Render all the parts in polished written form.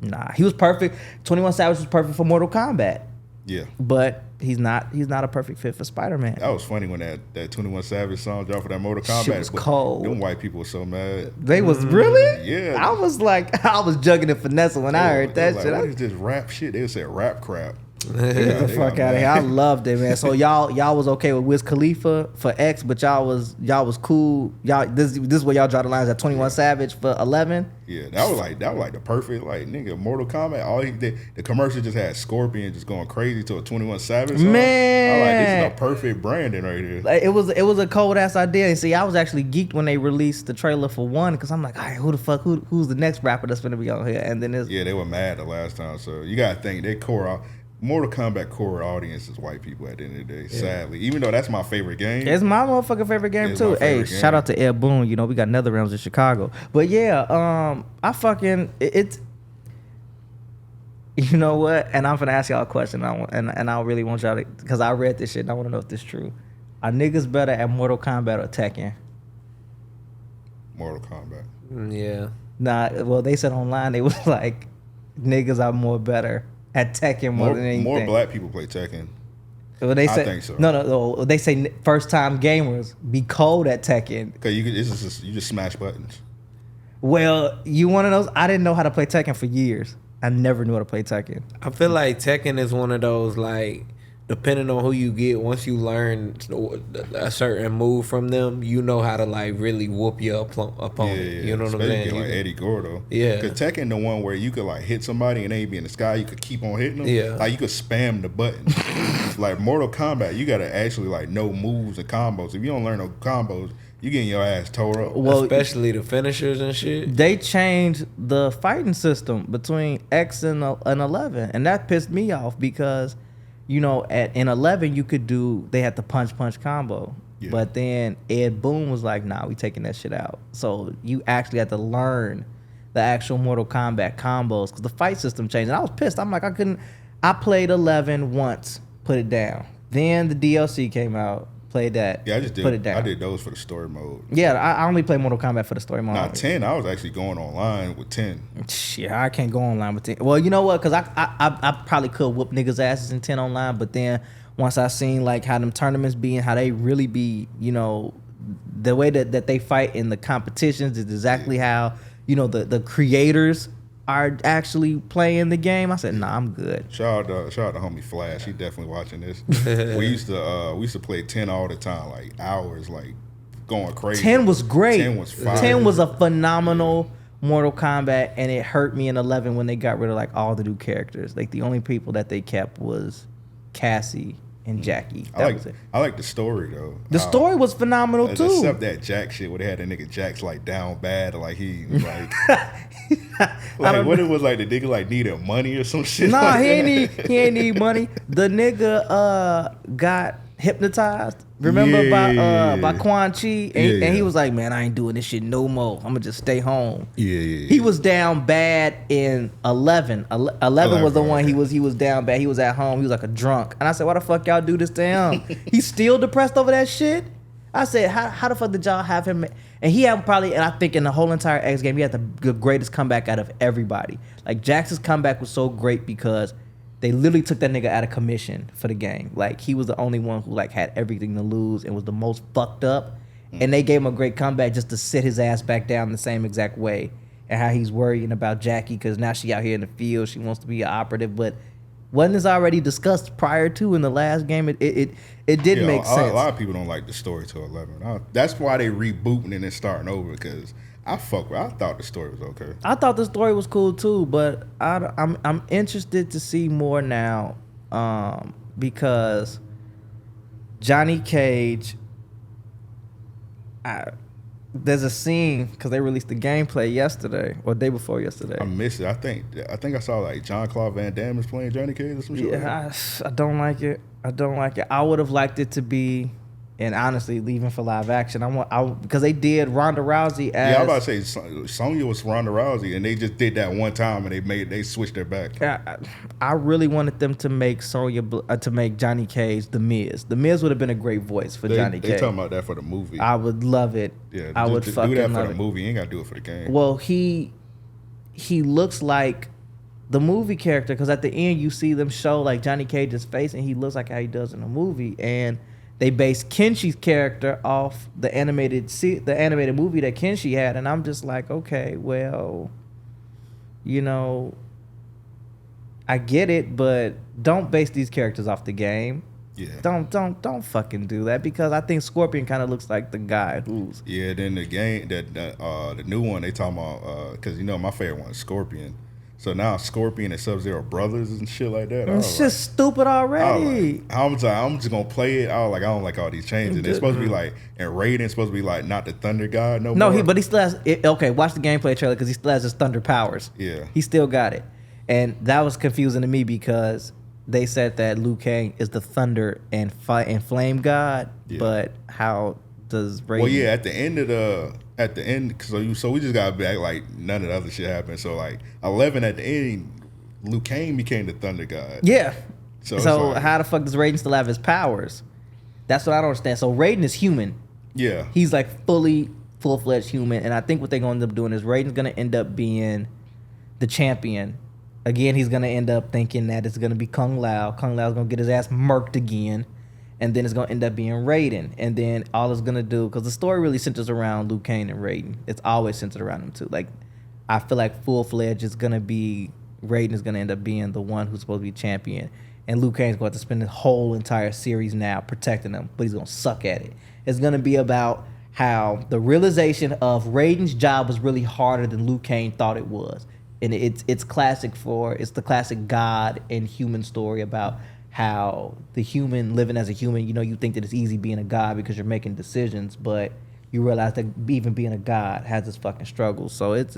Nah, he was perfect. 21 Savage was perfect for Mortal Kombat. Yeah. But he's not a perfect fit for Spider-Man. That was funny when that 21 Savage song dropped for that Mortal Kombat. Shit was cold. Them white people were so mad. They was really? Yeah. I was jugging and finessing when I heard that shit. What is this rap shit? They would say rap crap. Get the fuck out of here. I loved it, man. So y'all was okay with Wiz Khalifa for X, but y'all was cool. Y'all this is where y'all draw the lines at 21 Savage for 11. Yeah, that was like the perfect nigga Mortal Kombat. All he did, the commercial just had Scorpion just going crazy to a 21 Savage song. Man, I was like, this is a perfect branding right here. Like, it was a cold ass idea. And see, I was actually geeked when they released the trailer for 1 because I'm like, all right, who's the next rapper that's gonna be on here? And then they were mad the last time. So you gotta think they Mortal Kombat core audience is white people at the end of the day, sadly. Even though that's my favorite game. It's my motherfucking favorite game too. Hey, shout out to Ed Boon. You know, we got NetherRealms in Chicago. But yeah, it's you know what? And I'm gonna ask y'all a question. And I really want y'all to, because I read this shit and I want to know if this is true. Are niggas better at Mortal Kombat or Tekken? Mortal Kombat. Yeah. Nah, well, they said online they was like, niggas are more better at Tekken more than anything. More black people play Tekken. Well, they say, I think so. No. They say first time gamers be cold at Tekken. Cause you just smash buttons. Well, you want to know? I didn't know how to play Tekken for years. I never knew how to play Tekken. I feel like Tekken is one of those, like, depending on who you get, once you learn a certain move from them, you know how to like really whoop your opponent. Yeah. You know what I'm saying? Like Eddie Gordo. Yeah. Because Tekken the one where you could like hit somebody and they be in the sky, you could keep on hitting them. Yeah. Like you could spam the button. Like Mortal Kombat, you gotta actually like know moves and combos. If you don't learn no combos, you getting your ass tore up. Well, especially the finishers and shit. They changed the fighting system between X and 11, and that pissed me off because, you know, in 11 you could do, they had the punch combo. Yeah. But then Ed Boon was like, nah, we taking that shit out. So you actually had to learn the actual Mortal Kombat combos because the fight system changed. And I was pissed. I'm like, I played 11 once, put it down. Then the DLC came out, played that, put it down. I did those for the story mode. Yeah, I only played Mortal Kombat for the story mode. Not 10, I was actually going online with 10. Yeah, I can't go online with 10. Well, you know what? Because I probably could whoop niggas' asses in 10 online, but then once I seen like how them tournaments be and how they really be, you know, the way that they fight in the competitions is exactly how, you know, the creators are actually playing the game. I said, nah, I'm good. Shout out to homie Flash. He definitely watching this. we used to play 10 all the time, like hours, like going crazy. 10 was great. 10 was fire. 10 was a phenomenal Mortal Kombat, and it hurt me in 11 when they got rid of like all the new characters. Like the only people that they kept was Cassie and Jackie. I like the story though. The story was phenomenal too. Except that Jack shit where they had that nigga Jack's like down bad, like he like what it was like the nigga like needed money or some shit. Nah, like he ain't need money. The nigga got hypnotized. Remember by Quan Chi, and he was like, "Man, I ain't doing this shit no more. I'm gonna just stay home." Yeah. He was down bad in 11. 11 was the one he was down bad. He was at home. He was like a drunk, and I said, "Why the fuck y'all do this to him? He's still depressed over that shit." I said, "How the fuck did y'all have him?" And he had probably, and I think in the whole entire X game, he had the greatest comeback out of everybody. Like Jax's comeback was so great because they literally took that nigga out of commission for the game. Like he was the only one who like had everything to lose and was the most fucked up. And they gave him a great comeback just to sit his ass back down the same exact way. And how he's worrying about Jackie because now she out here in the field. She wants to be an operative, but wasn't this already discussed prior to in the last game? It didn't make sense. A lot of people don't like the story till 11. That's why they rebooting and then starting over because I thought the story was okay. I thought the story was cool too, but I'm interested to see more now because Johnny Cage. There's a scene because they released the gameplay yesterday or day before yesterday. I missed it. I think I saw like Jean-Claude Van Damme is playing Johnny Cage or some shit. Yeah, I don't like it. I would have liked it to be. And honestly, leaving for live action, because they did Ronda Rousey as. Yeah, I was about to say Sonya was Ronda Rousey, and they just did that one time, and they switched their back. I really wanted them to make make Johnny Cage the Miz. The Miz would have been a great voice for Johnny Cage. They talking about that for the movie. I would love it. Yeah, I would fucking do that love for the it. movie. You ain't gotta do it for the game. Well, he looks like the movie character, because at the end you see them show like Johnny Cage's face and he looks like how he does in the movie, and they based Kenshi's character off the animated movie that Kenshi had, and I'm just like, okay, well, you know, I get it, but don't base these characters off the game. Yeah. Don't fucking do that, because I think Scorpion kind of looks like the guy who's. Yeah. Then the game the new one they talking about, because you know my favorite one is Scorpion. So now Scorpion and Sub-Zero brothers and shit like that. It's just stupid already. I'm just gonna play it. I don't like all these changes. It's supposed to be like, and Raiden's supposed to be like not the Thunder God no more. But he still has. Okay, watch the gameplay trailer because he still has his thunder powers. Yeah, he still got it, and that was confusing to me because they said that Liu Kang is the thunder and flame god, but how does Raiden? Well, yeah, at the end, so we just got back like none of the other shit happened. So like 11 at the end, Liu Kang became the Thunder God. Yeah. So like, how the fuck does Raiden still have his powers? That's what I don't understand. So Raiden is human. Yeah. He's like full-fledged human, and I think what they're going to end up doing is Raiden's going to end up being the champion. Again, he's going to end up thinking that it's going to be Kung Lao. Kung Lao's going to get his ass murked again. And then it's going to end up being Raiden. And then all it's going to do, because the story really centers around Liu Kang and Raiden. It's always centered around them two. Like, I feel like full-fledged is going to be, Raiden is going to end up being the one who's supposed to be champion. And Liu Kang's going to have to spend the whole entire series now protecting him, but he's going to suck at it. It's going to be about how the realization of Raiden's job was really harder than Liu Kang thought it was. And it's the classic God and human story about how the human living as a human, you know, you think that it's easy being a god because you're making decisions, but you realize that even being a god has its fucking struggles. So it's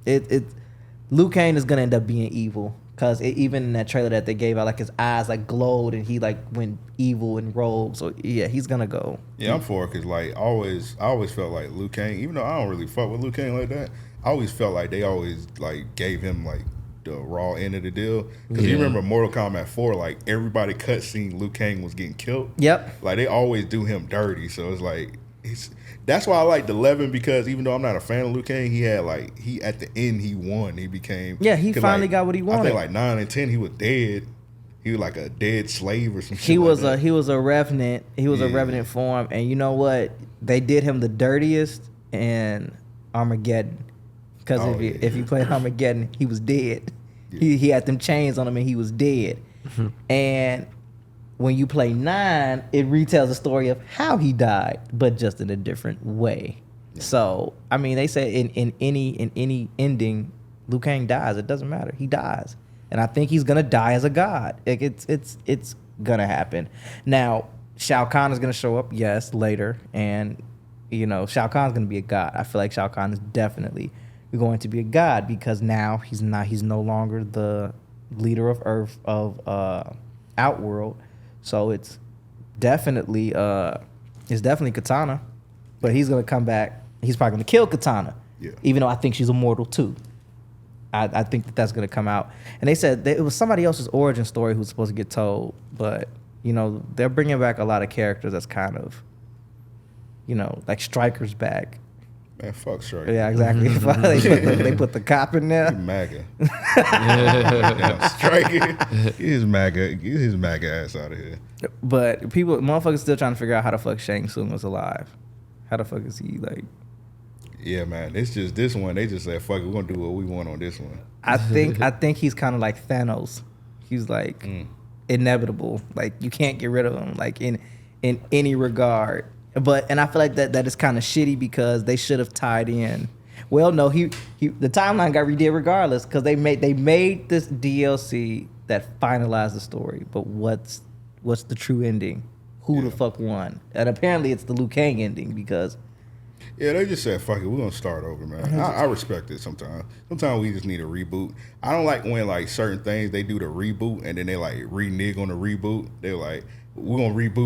Liu Kang is gonna end up being evil, because even in that trailer that they gave out, like his eyes like glowed and he like went evil and rogue. So yeah, he's gonna go. Yeah, I'm for it, because like I always felt like Liu Kang, even though I don't really fuck with Liu Kang like that, I always felt like they always like gave him like the raw end of the deal. Because you remember Mortal Kombat 4, like everybody cutscene Liu Kang was getting killed. Yep. Like they always do him dirty. So it's like that's why I like 11, because even though I'm not a fan of Liu Kang, he had like at the end he won. He became he finally got what he wanted. I think like 9 and 10 he was dead. He was like a dead slave or some shit. He was a revenant. He was a revenant form, and you know what? They did him the dirtiest in Armageddon. Because if you played Armageddon, he was dead. Yeah. He had them chains on him and he was dead. And when you play 9, it retells the story of how he died, but just in a different way. Yeah. So I mean, they say in any ending, Liu Kang dies. It doesn't matter. He dies, and I think he's gonna die as a god. Like it's gonna happen. Now Shao Kahn is gonna show up, yes, later, and you know Shao Kahn's gonna be a god. I feel like Shao Kahn is definitely going to be a god, because now he's no longer the leader of Earth of Outworld, so it's definitely Katana, but he's gonna come back. He's probably gonna kill Katana, even though I think she's immortal too. I think that's gonna come out, and they said that it was somebody else's origin story who's supposed to get told, but you know they're bringing back a lot of characters that's kind of, you know, like Stryker's back. Man, fuck Striker. Yeah, exactly. they put the cop in there. He's MAGA. Damn, Striker. Get his MAGA ass out of here. But motherfuckers still trying to figure out how the fuck Shang Tsung was alive. How the fuck is he like? Yeah, man. It's just this one. They just said, fuck it, we're gonna do what we want on this one. I think he's kind of like Thanos. He's like inevitable. Like you can't get rid of him. Like in any regard. And I feel like that is kind of shitty, because they should have tied in. Well, no, the timeline got redid regardless, because they made this DLC that finalized the story. But what's the true ending? Who the fuck won? And apparently it's the Liu Kang ending, because they just said, fuck it, we're gonna start over, man. I respect it sometimes. Sometimes we just need a reboot. I don't like when like certain things they do the reboot and then they like renege on the reboot. They're like, we're gonna reboot